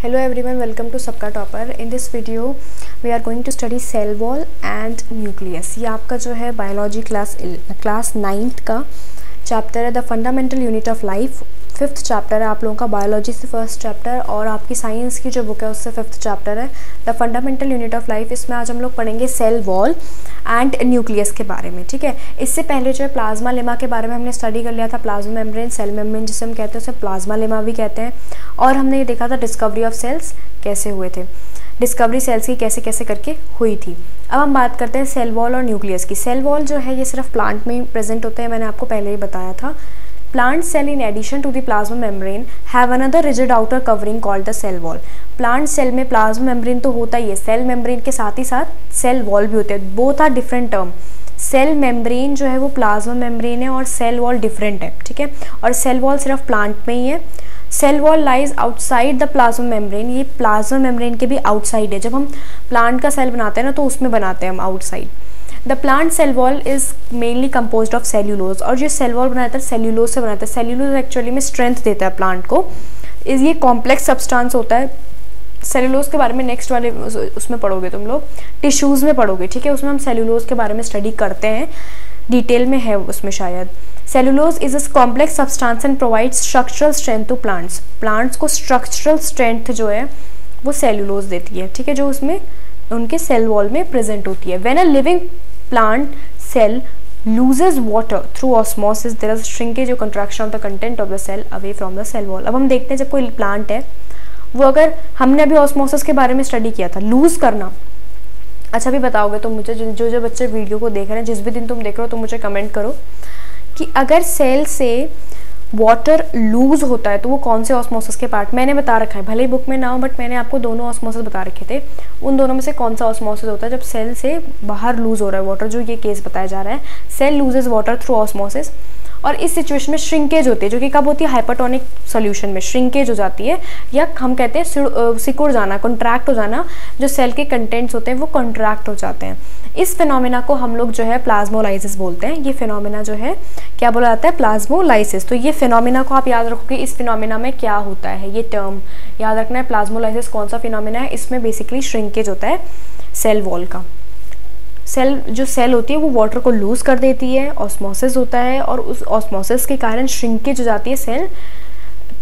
Hello everyone, welcome to सबका topper. In this video we are going to study cell wall and nucleus. ये आपका जो है biology class 9th का chapter है, the fundamental unit of life. 5th chapter है आप लोगों का, बायोलॉजी से 1st चैप्टर, और आपकी साइंस की जो बुक है उससे 5th चैप्टर है, the fundamental unit of life. इसमें आज हम लोग पढ़ेंगे सेल वॉल एंड न्यूक्लियस के बारे में, ठीक है। इससे पहले जो है प्लाज्मा लेमा के बारे में हमने स्टडी कर लिया था। प्लाज्मा मेम्ब्रेन, सेल मेम्ब्रेन जिसे हम कहते हैं उसे प्लाज्मा लेमा भी कहते हैं। और हमने ये देखा था डिस्कवरी ऑफ सेल्स कैसे हुए थे, डिस्कवरी सेल्स की कैसे कैसे करके हुई थी। अब हम बात करते हैं सेल वॉल और न्यूक्लियस की। सेल वॉल जो है ये सिर्फ प्लांट में ही प्रेजेंट होते हैं, मैंने आपको पहले ही बताया था। Plant cell in addition to the plasma membrane have another rigid outer covering called the cell wall. Plant cell में plasma membrane तो होता ही है, cell membrane के साथ ही साथ cell wall भी होते हैं। Both are different term. Cell membrane जो है वो plasma membrane है और cell wall different है, ठीक है। और cell wall सिर्फ plant में ही है। Cell wall lies outside the plasma membrane. ये प्लाज्मा मेम्ब्रेन के भी आउटसाइड है। जब हम प्लांट का सेल बनाते हैं ना तो उसमें बनाते हैं हम outside. The plant cell wall is mainly composed of cellulose. और जो सेल वॉल बनाता है सेल्यूलोज से बनाता है। सेल्यूलोज एक्चुअली में स्ट्रेंथ देता है प्लांट को। ये कॉम्प्लेक्स सब्सटेंस होता है। सेल्यूलोज के बारे में नेक्स्ट वाले उसमें पढ़ोगे तुम लोग, टिश्यूज़ में पढ़ोगे, ठीक है। उसमें हम सेल्यूलोज के बारे में स्टडी करते हैं, डिटेल में है उसमें शायद। Cellulose is a complex substance and provides structural strength to plants. Plants को स्ट्रक्चरल स्ट्रेंथ जो है वो सेल्यूलोज देती है, ठीक है, जो उसमें उनके सेल वॉल में प्रेजेंट होती है। When a living plant cell loses water through osmosis there is shrinkage or contraction of the content of the cell away from the cell wall। अब हम देखते हैं जब कोई प्लांट है वो, अगर हमने अभी ऑस्मोसिस के बारे में स्टडी किया था, लूज करना। अच्छा भी बताओगे तो मुझे, जो बच्चे वीडियो को देख रहे हैं, जिस भी दिन तुम देख रहे हो तो मुझे कमेंट करो कि अगर सेल से वाटर लूज होता है तो वो कौन से ऑस्मोसिस के पार्ट, मैंने बता रखा है, भले ही बुक में ना हो बट मैंने आपको दोनों ऑस्मोसिस बता रखे थे। उन दोनों में से कौन सा ऑस्मोसिस होता है जब सेल से बाहर लूज हो रहा है वाटर, जो ये केस बताया जा रहा है, cell loses water through osmosis. और इस सिचुएशन में श्रिंकेज होती है, जो कि कब होती है, हाइपरटोनिक सॉल्यूशन में श्रिंकेज हो जाती है, या हम कहते हैं सिकुड़ जाना, कॉन्ट्रैक्ट हो जाना। जो सेल के कंटेंट्स होते हैं वो कॉन्ट्रैक्ट हो जाते हैं। इस फिनोमिना को हम लोग जो है प्लाज्मोलाइसिस बोलते हैं। ये फिनोमिना जो है क्या बोला जाता है, प्लाज्मोलाइसिस। तो ये फिनोमिना को आप याद रखोगे, इस फिनोमिना में क्या होता है, ये टर्म याद रखना है। प्लाज्मोलाइसिस कौन सा फिनोमिना है, इसमें बेसिकली श्रिंकेज होता है सेल वॉल का। जो सेल होती है वो वाटर को लूज कर देती है, ऑस्मोसिस होता है, और उस ऑस्मोसिस के कारण श्रिंकेज हो जाती है सेल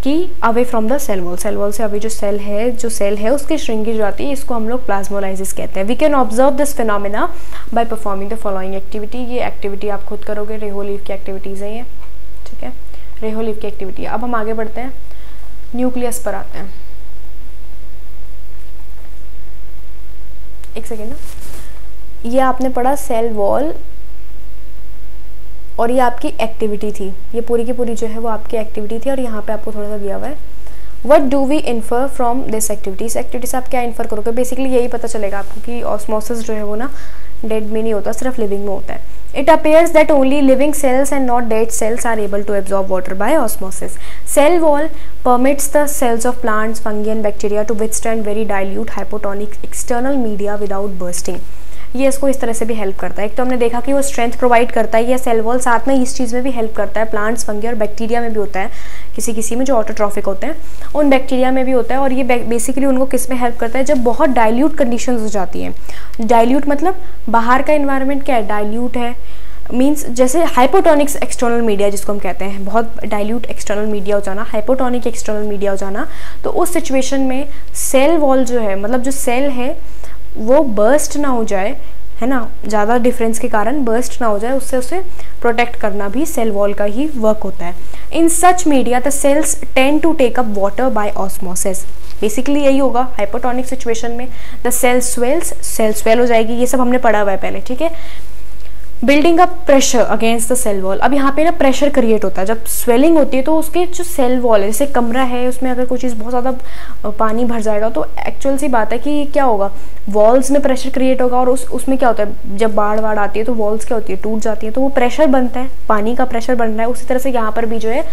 की away from the cell wall. Cell wall से अभी जो सेल है उसकी श्रिंकेज हो जाती है। इसको हम लोग प्लाज्मोलाइसिस कहते हैं। We can observe this phenomena by performing the following activity. ये एक्टिविटी आप खुद करोगे, रेहोलीव की एक्टिविटीज़ है ये, ठीक है, रेहोलीव की एक्टिविटी। अब हम आगे बढ़ते हैं, न्यूक्लियस पर आते हैं। एक सेकेंड ना, ये आपने पढ़ा सेल वॉल और ये आपकी एक्टिविटी थी, ये पूरी की पूरी जो है वो आपकी एक्टिविटी थी। और यहाँ पे आपको थोड़ा सा दिया हुआ है, what do we infer from this activity. इस एक्टिविटी से आप क्या इन्फर करोगे, बेसिकली यही पता चलेगा आपको कि ऑस्मोसिस जो है वो ना डेड में नहीं होता, सिर्फ लिविंग में होता है। It appears that only living cells and not dead cells are able to absorb water by osmosis. Cell wall permits the cells of plants, fungi and bacteria to withstand very dilute hypotonic external media without bursting। ये इसको इस तरह से भी help करता है। एक तो हमने देखा कि वो स्ट्रेंथ प्रोवाइड करता है, ये सेल वॉल साथ में इस चीज़ में भी हेल्प करता है। प्लांट्स, फंगी और बैक्टीरिया में भी होता है, किसी में जो ऑटोट्रॉफिक होते हैं उन बैक्टीरिया में भी होता है। और ये बेसिकली उनको किस में हेल्प करता है, जब बहुत डाइल्यूट कंडीशंस हो जाती हैं। डाइल्यूट मतलब बाहर का इन्वायरमेंट क्या है, डाइल्यूट है, मीन्स जैसे हाइपोटोनिक्स एक्सटर्नल मीडिया जिसको हम कहते हैं, बहुत डाइल्यूट एक्सटर्नल मीडिया हो जाना, हाइपोटोनिक एक्सटर्नल मीडिया हो जाना। तो उस सिचुएशन में सेल वॉल जो है, मतलब जो सेल है वो बर्स्ट ना हो जाए, है ना, ज़्यादा डिफरेंस के कारण बर्स्ट ना हो जाए, उससे उसे प्रोटेक्ट करना भी सेल वॉल का ही वर्क होता है। In such media the cells tend to take up water by osmosis. Basically यही होगा हाइपोटोनिक सिचुएशन में, the cell swells, cell swell हो जाएगी, ये सब हमने पढ़ा हुआ है पहले, ठीक है। Building up pressure against the cell wall. अब यहाँ पे ना प्रेशर क्रिएट होता है जब स्वेलिंग होती है, तो उसके जो सेल वॉल है, जैसे कमरा है उसमें अगर कोई चीज़ बहुत ज़्यादा पानी भर जाएगा तो एक्चुअल सी बात है कि क्या होगा, वॉल्स में प्रेशर क्रिएट होगा। और उसमें क्या होता है, जब बाढ़ आती है तो वॉल्स क्या होती है, टूट जाती है, तो वो प्रेशर बनता है, पानी का प्रेशर बन रहा है। उसी तरह से यहाँ पर भी जो है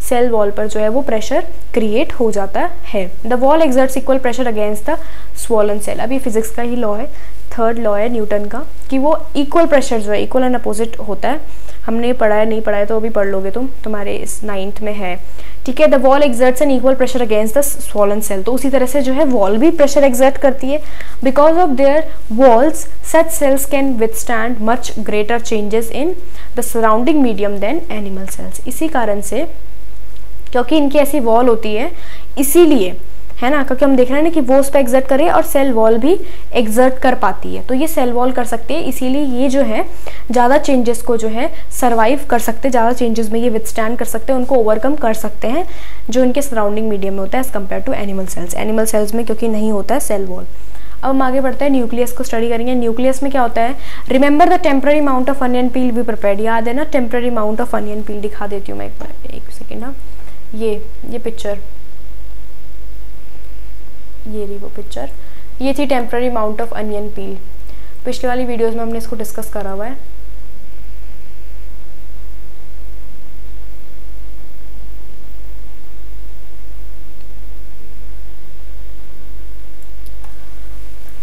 सेल वॉल पर जो है वो प्रेशर क्रिएट हो जाता है। The wall exerts equal pressure against the swollen cell. अब ये फिजिक्स का ही लॉ है, थर्ड लॉ है न्यूटन का कि वो इक्वल प्रेशर जो है इक्वल एंड अपोजिट होता है। हमने पढ़ा है, नहीं पढ़ा है तो अभी पढ़ लोगे तुम, तुम्हारे इस 9th में है, ठीक है। The wall exerts an equal pressure against the swollen cell, तो उसी तरह से जो है वॉल भी प्रेशर एक्सर्ट करती है। Because of their walls such cells can withstand much greater changes in the surrounding medium than animal cells, इसी कारण से, क्योंकि इनकी ऐसी वॉल होती है इसीलिए, है ना, क्योंकि हम देख रहे हैं ना कि वो उस पर एग्जर्ट करे और सेल वॉल भी एग्जर्ट कर पाती है, तो ये सेल वॉल कर सकते हैं, इसीलिए ये जो है ज़्यादा चेंजेस को जो है सर्वाइव कर सकते हैं, ज़्यादा चेंजेस में ये विथस्टैंड कर सकते हैं, उनको ओवरकम कर सकते हैं जो इनके सराउंडिंग मीडियम में होता है as compare to animal cells. Animal cells में क्योंकि नहीं होता है सेल वॉल। अब हम आगे बढ़ते हैं, न्यूक्लियस को स्टडी करेंगे। न्यूक्लियस में क्या होता है, remember the temporary amount of onion peel be prepared, याद है ना टेम्पररी अमाउंट ऑफ अनियन पील, दिखा देती हूँ मैं एक बार, एक सेकेंड ना, ये पिक्चर, ये रही वो पिक्चर, ये थी टेम्पररी अमाउंट ऑफ अनियन पील। पिछले वाली वीडियोस में हमने इसको डिस्कस करा हुआ है।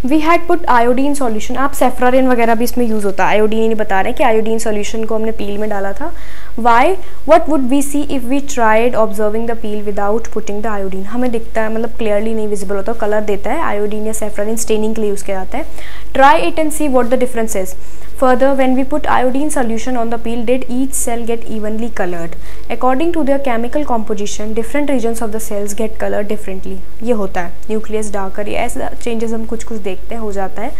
We had put iodine solution, आप सेफ्रारिन वगैरह भी इसमें यूज़ होता है, आयोडीन नहीं बता रहे हैं कि आयोडीन सॉल्यूशन को हमने पील में डाला था। Why, what would we see if we tried observing the peel without putting the iodine, हमें दिखता है, मतलब क्लियरली नहीं विजिबल होता, कलर देता है, आयोडीन या सेफ्रारिन स्टेनिंग के लिए यूज़ किया जाता है। Try it and see what the difference is. Further, when we put iodine solution on the peel, did each cell get evenly colored? According to their chemical composition, different regions of the cells get colored differently. ये होता है nucleus darker, ये ऐसा changes हम कुछ देखते हैं, हो जाता है।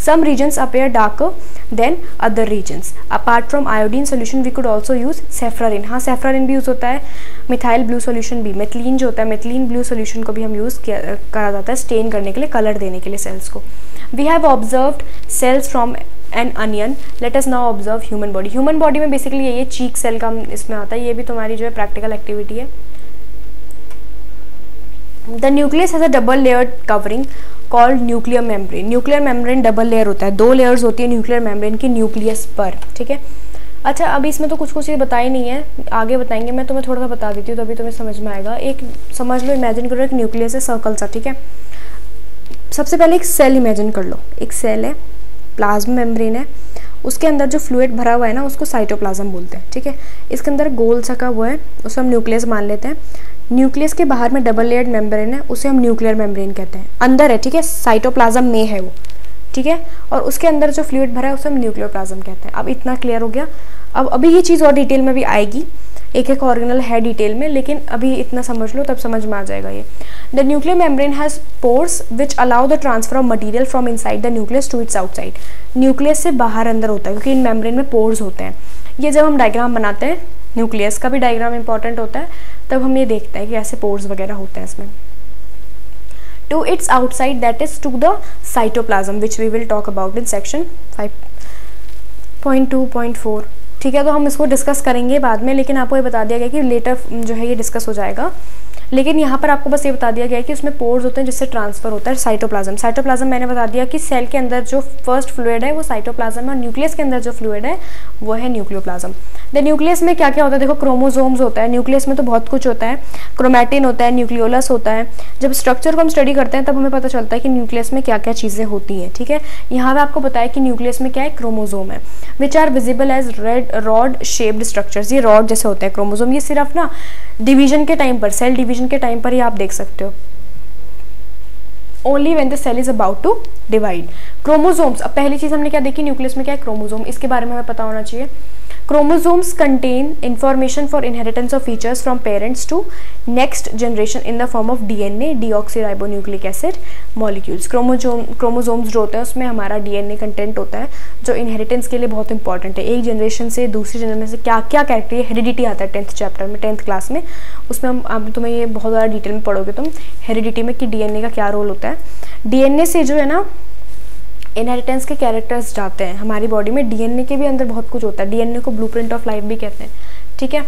Some regions appear darker than other regions. Apart from iodine solution, we could also use saffrarin. हाँ, saffrarin भी यूज़ होता है, मिथाइल ब्लू सोल्यूशन भी, मेथिलीन जो होता है, मेथिलीन ब्लू सोल्यूशन को भी हम यूज़ करा जाता है स्टेन करने के लिए, कलर देने के लिए सेल्स को। We have observed cells from N onion, let us now observe human body. Human body में बेसिकली ये चीक सेल का इसमें आता है, ये भी तुम्हारी जो है प्रैक्टिकल एक्टिविटी है। The nucleus has a double layered covering called nuclear membrane. Nuclear membrane double layer होता है, 2 लेयर्स होती है न्यूक्लियर मेम्ब्रेन की न्यूक्लियस पर, ठीक है। अच्छा, अभी इसमें तो कुछ चीज़ बताई नहीं है, आगे बताएंगे, मैं तुम्हें थोड़ा सा बता देती हूँ तभी तुम्हें समझ में आएगा। एक समझ लो, इमेजिन करो एक न्यूक्लियस है सर्कल सा, ठीक है। सबसे पहले एक सेल इमेजिन कर लो, एक सेल है, प्लाज्मा मेम्ब्रेन है, उसके अंदर जो फ्लूइड भरा हुआ है ना उसको साइटोप्लाज्म बोलते हैं, ठीक है। इसके अंदर गोल सा का वो है, उसे हम न्यूक्लियस मान लेते हैं। न्यूक्लियस के बाहर में डबल लेयर्ड मेम्ब्रेन है, उसे हम न्यूक्लियर मेम्ब्रेन कहते हैं, अंदर है, ठीक है, साइटोप्लाज्म में है वो, ठीक है। और उसके अंदर जो फ्लूइड भरा है उसे हम न्यूक्लियर प्लाज्म कहते हैं। अब इतना क्लियर हो गया। अब अभी ये चीज़ और डिटेल में भी आएगी, एक एक ऑर्गेनल है डिटेल में, लेकिन अभी इतना समझ लो तब समझ में आ जाएगा ये। The nuclear membrane has pores which allow the transfer of material from inside the nucleus to its outside. Nucleus से बाहर अंदर होता है, क्योंकि इन मेम्ब्रेन में पोर्स होते हैं। ये जब हम डायग्राम बनाते हैं, न्यूक्लियस का भी डायग्राम इंपॉर्टेंट होता है, तब हम ये देखते हैं कि ऐसे पोर्स वगैरह होते हैं इसमें। To its outside, that is to the cytoplasm, which we will talk about in section 5.2.4, ठीक है। तो हम इसको डिस्कस करेंगे बाद में, लेकिन आपको ये बता दिया गया कि लेटर जो है ये डिस्कस हो जाएगा। लेकिन यहाँ पर आपको बस ये बता दिया गया है कि उसमें पोर्स होते हैं जिससे ट्रांसफर होता है साइटोप्लाज्म। साइटोप्लाज्म मैंने बता दिया कि सेल के अंदर जो फर्स्ट फ्लूइड है वो साइटोप्लाज्म है, और न्यूक्लियस के अंदर जो फ्लूइड है वो है न्यूक्लियोप्लाज्म। द न्यूक्लियस में क्या क्या होता है, देखो क्रोमोसोम्स होता है, न्यूक्लियस में तो बहुत कुछ होता है, क्रोमैटिन होता है, न्यूक्लियोलस होता है। जब स्ट्रक्चर को हम स्टडी करते हैं तब हमें पता चलता है कि न्यूक्लियस में क्या क्या चीज़ें होती हैं, ठीक है। यहाँ पे आपको बताया कि न्यूक्लियस में क्या है, क्रोमोसोम है, which are visible as red rod shaped structures. ये रॉड जैसे होते हैं क्रोमोसोम, ये सिर्फ ना डिवीजन के टाइम पर, सेल डिवीजन के टाइम पर ही आप देख सकते हो, only when the cell is about to divide. Chromosomes, अब पहली चीज हमने क्या देखी, न्यूक्लियस में क्या है, क्रोमोसोम, इसके बारे में हमें पता होना चाहिए। Chromosomes contain information for inheritance of features from parents to next generation in the form of DNA, deoxyribonucleic acid molecules. Chromosomes जो होते हैं उसमें हमारा DNA कंटेंट होता है जो इनहेरिटेंस के लिए बहुत इंपॉर्टेंट है। एक जनरेशन से दूसरी जनरेशन से क्या क्या कैरेक्टर, हेरिडिटी आता है 10th चैप्टर में, 10th क्लास में, उसमें हम तुम्हें ये बहुत ज़्यादा डिटेल में पढ़ोगे तुम, हेरिडिटी में कि DNA का क्या रोल होता है। DNA से जो है ना इनहेरिटेंस के कैरेक्टर्स जाते हैं हमारी बॉडी में। डीएनए के भी अंदर बहुत कुछ होता है, डीएनए को ब्लूप्रिंट ऑफ लाइफ भी कहते हैं, ठीक है।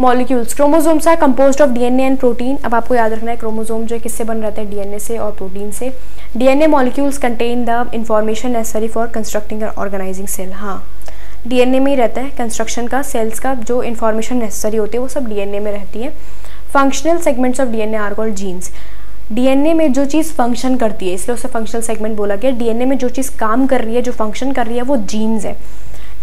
Molecules, chromosomes are composed of DNA and protein. अब आपको याद रखना है क्रोमोसोम जो किससे बन रहता है, डीएनए से और प्रोटीन से। DNA molecules contain the information necessary for constructing और ऑर्गेनाइजिंग सेल। हाँ, डीएनए में ही रहता है कंस्ट्रक्शन का, सेल्स का जो इन्फॉर्मेशन नेसेसरी होती है वो सब डीएनए में रहती है। Functional segments of DNA are called genes. DNA में जो चीज़ फंक्शन करती है, इसलिए उसे फंक्शनल सेगमेंट बोला गया। डीएनए में जो चीज़ काम कर रही है, जो फंक्शन कर रही है, वो जीन्स है।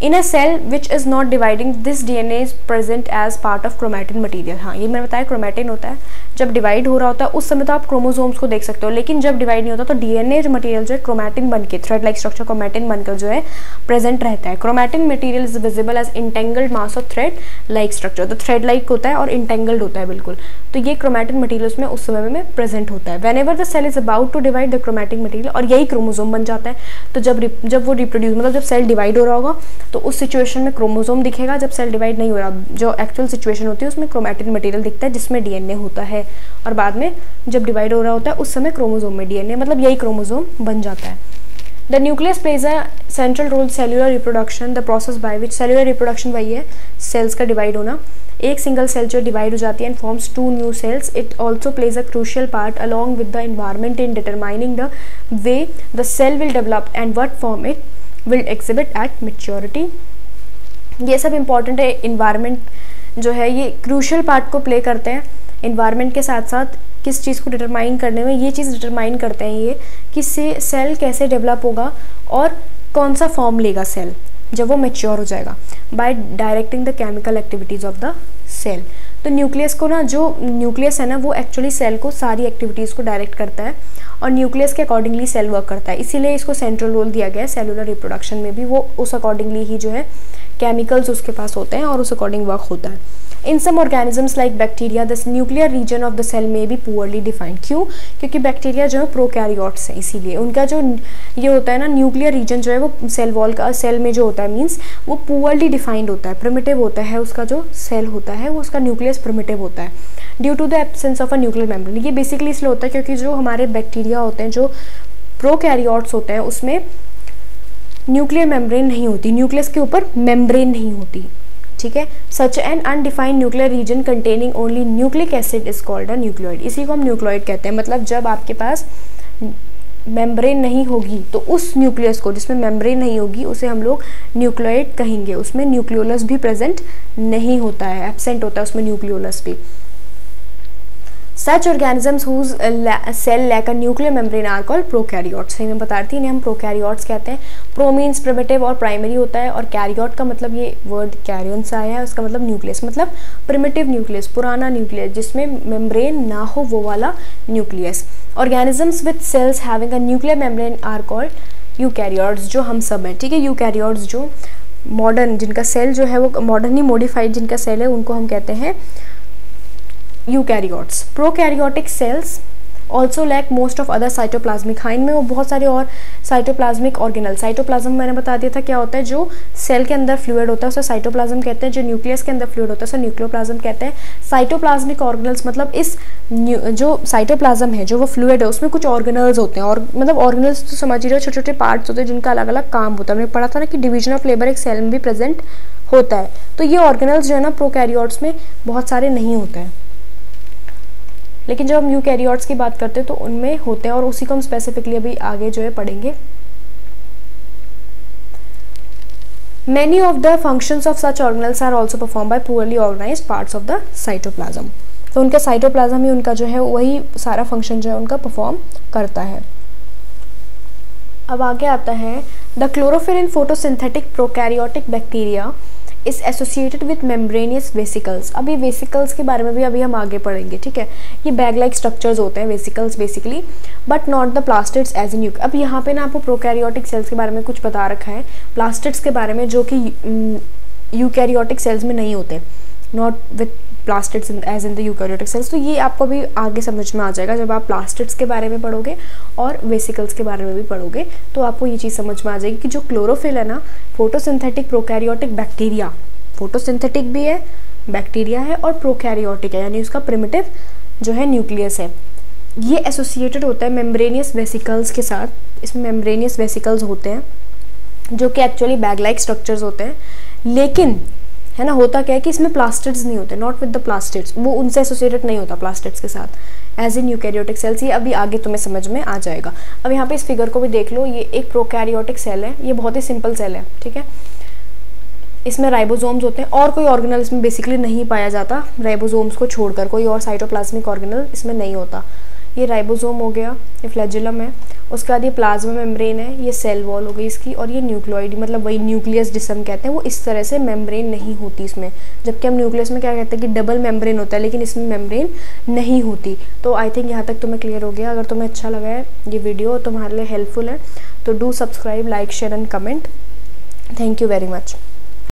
In a cell which is not dividing, this DNA is present as part of chromatin material. हाँ, ये मैंने बताया क्रोमैटिन होता है, जब डिवाइड हो रहा होता है उस समय तो आप क्रोमोसोम्स को देख सकते हो, लेकिन जब डिवाइड नहीं होता तो डीएनए जो मटेरियल जो है क्रोमैटिन बन के, थ्रेड लाइक स्ट्रक्चर क्रोमैटिन बनकर जो है प्रेजेंट रहता है। Chromatin material is visible as entangled mass of thread like structure. तो थ्रेड लाइक होता है और इंटेंगल्ड होता है बिल्कुल, तो ये क्रोमैटिन मटेरियल उसमें उस समय में प्रेजेंट होता है। Whenever the cell is about to divide the chromatin material, और यही क्रोमोसोम बन जाता है। तो जब वो रिप्रोड्यूस, मतलब जब सेल डिवाइड हो रहा होगा तो उस सिचुएशन में क्रोमोसोम दिखेगा, जब सेल डिवाइड नहीं हो रहा, जो एक्चुअल सिचुएशन होती है उसमें क्रोमैटिन मटेरियल दिखता है जिसमें डीएनए होता है, और बाद में जब डिवाइड हो रहा होता है उस समय क्रोमोसोम में डीएनए, मतलब यही क्रोमोसोम बन जाता है। The nucleus plays a central role cellular reproduction, the process by which, cellular reproduction वही है सेल्स का डिवाइड होना। एक सिंगल सेल जो डिवाइड हो जाती है and forms 2 new cells. It also plays a crucial part along with the environment in determining the way the cell will develop and what form it will exhibit at maturity. ये सब important है। Environment जो है ये crucial part को play करते हैं। Environment के साथ साथ किस चीज़ को डिटरमाइन करने में, ये चीज़ डिटरमाइन करते हैं ये कि सेल कैसे डेवलप होगा और कौन सा फॉर्म लेगा सेल जब वो मैच्योर हो जाएगा, by directing the chemical activities of the cell. तो न्यूक्लियस को ना, जो न्यूक्लियस है ना, वो एक्चुअली सेल को सारी एक्टिविटीज़ को डायरेक्ट करता है और न्यूक्लियस के अकॉर्डिंगली सेल वर्क करता है, इसीलिए इसको सेंट्रल रोल दिया गया है सेलुलर रिप्रोडक्शन में भी। वो उस अकॉर्डिंगली ही जो है केमिकल्स उसके पास होते हैं और उस अकॉर्डिंग वर्क होता है। In some organisms like bacteria the nuclear region of the cell में बी पुअरली डिफाइंड। क्यों? क्योंकि बैक्टीरिया जो है प्रोकैरियोट्स हैं, इसीलिए उनका जो ये होता है ना न्यूक्लियर रीजन जो है वो सेल वॉल का, सेल में जो होता है मीन्स वो पुअरली डिफाइंड होता है, प्रिमिटिव होता है। उसका जो सेल होता है वो उसका न्यूक्लियस प्रिमिटिव होता है due to the absence of a nuclear membrane. ये बेसिकली इसलिए होता है क्योंकि जो हमारे बैक्टीरिया होते हैं, जो प्रोकैरियोट्स होते हैं, उसमें न्यूक्लियर मेम्ब्रेन नहीं होती, न्यूक्लियस के ऊपर मेम्ब्रेन नहीं होती, ठीक है। Such an undefined nuclear region containing only nucleic acid is called a nucleoid. इसी को हम न्यूक्लियोइड कहते हैं। मतलब जब आपके पास मेम्ब्रेन नहीं होगी तो उस न्यूक्लियस को, जिसमें मेम्ब्रेन नहीं होगी, उसे हम लोग न्यूक्लियोइड कहेंगे। उसमें न्यूक्लियोलस भी प्रेजेंट नहीं होता है, एब्सेंट होता है उसमें न्यूक्लियोलस भी। Such organisms whose cell lack a nuclear membrane are called prokaryotes। सही मैं बता रही थी, इन्हें हम प्रोकैरियोट्स कहते हैं। प्रो मीन्स प्रिमिटिव और प्राइमरी होता है, और कैरियोट का मतलब ये वर्ड कैरियन से आया है, उसका मतलब न्यूक्लियस, मतलब प्रिमिटिव न्यूक्लियस, पुराना न्यूक्लियस जिसमें मेम्ब्रेन ना हो, वो वाला nucleus. Organisms with cells having a nuclear membrane are called eukaryotes, जो हम सब हैं, ठीक है। यूकैरियोट्स जो मॉडर्न, जिनका सेल जो है वो मॉडर्नली मॉडिफाइड जिनका सेल है, उनको हम कहते हैं eukaryotes. Prokaryotic cells also lack most of other cytoplasmic. हाँ, इनमें वो बहुत सारे और साइटोप्लाज्मिक ऑर्गेनल, साइटोप्लाज्म मैंने बता दिया था क्या होता है, जो सेल के अंदर फ्लूइड होता है उसे साइटोप्लाज्म कहते हैं, जो न्यूक्लियस के अंदर फ्लूइड होता है उसे न्यूक्लियोप्लाज्म कहते हैं। साइटोप्लाज्मिक ऑर्गेनल्स मतलब इस जो साइटोप्लाज्म है, जो वो फ्लूइड है, उसमें कुछ ऑर्गेनल्स होते हैं, और मतलब ऑर्गेनल्स तो समझ ही रहे हो, छोटे छोटे पार्ट्स होते हैं जिनका अलग अलग काम होता है। हमने पढ़ा था ना कि डिवीजन ऑफ लेबर एक सेल में भी प्रेजेंट होता है। तो ये ऑर्गेनल्स जो है ना प्रोकैरियोट्स में बहुत सारे नहीं होते हैं, लेकिन जब हम यूकैरियोट्स की बात करते हैं तो उनमें होते हैं, और उसी को हम स्पेसिफिकली अभी आगे जो है पढ़ेंगे। Many of the functions of such organelles are also performed by poorly organized parts of the cytoplasm। तो उनका साइटोप्लाज्म ही उनका जो है वही सारा फंक्शन जो है उनका परफॉर्म करता है। अब आगे आता है the chlorophyll in photosynthetic prokaryotic bacteria is associated with membranosus vesicles. अभी वेसिकल्स के बारे में भी अभी हम आगे पढ़ेंगे, ठीक है। ये बैग लाइक स्ट्रक्चर्स होते हैं vesicles basically, but not the plastids as in यूक। अब यहाँ पे ना आपको प्रोकैरियोटिक सेल्स के बारे में कुछ बता रखा है, प्लास्टिड्स के बारे में, जो कि यूकैरियोटिक सेल्स में नहीं होते, not with plastids as in the eukaryotic cells. तो ये आपको भी आगे समझ में आ जाएगा जब आप प्लास्टिड्स के बारे में पढ़ोगे और वेसिकल्स के बारे में भी पढ़ोगे, तो आपको ये चीज़ समझ में आ जाएगी कि जो क्लोरोफिल है ना, फोटोसिंथेटिक प्रोकैरियोटिक बैक्टीरिया, फोटोसिंथेटिक भी है, बैक्टीरिया है, और प्रोकैरियोटिक है, यानी उसका प्रिमिटिव जो है न्यूक्लियस है। ये एसोसिएटेड होता है मेम्ब्रेनियस वेसिकल्स के साथ। इसमें मेम्ब्रेनियस वेसिकल्स होते हैं जो कि एक्चुअली बैग लाइक स्ट्रक्चर्स होते हैं, लेकिन है ना, होता क्या है कि इसमें प्लास्टिड्स नहीं होते, नॉट विद द प्लास्टिड्स, वो उनसे एसोसिएटेड नहीं होता प्लास्टिड्स के साथ एज इन यूकैरियोटिक सेल्स। ये अभी आगे तुम्हें समझ में आ जाएगा। अब यहाँ पे इस फिगर को भी देख लो, ये एक प्रोकैरियोटिक सेल है, ये बहुत ही सिंपल सेल है, ठीक है। इसमें राइबोसोम्स होते हैं, और कोई ऑर्गेनल इसमें बेसिकली नहीं पाया जाता, राइबोसोम्स को छोड़कर कोई और साइटोप्लाज्मिक ऑर्गेनल इसमें नहीं होता। ये राइबोसोम हो गया, ये फ्लैजेलम है। उसके बाद ये प्लाज्मा मेम्ब्रेन है, ये सेल वॉल हो गई इसकी, और ये न्यूक्लियोइड मतलब वही न्यूक्लियस जिसे हम कहते हैं, वो इस तरह से मेम्ब्रेन नहीं होती इसमें। जबकि हम न्यूक्लियस में क्या कहते हैं कि डबल मेम्ब्रेन होता है, लेकिन इसमें मेम्ब्रेन नहीं होती। तो आई थिंक यहाँ तक तुम्हें क्लियर हो गया। अगर तुम्हें अच्छा लगा है ये वीडियो, तुम्हारे लिए हेल्पफुल है, तो do subscribe, like, share and comment. Thank you very much.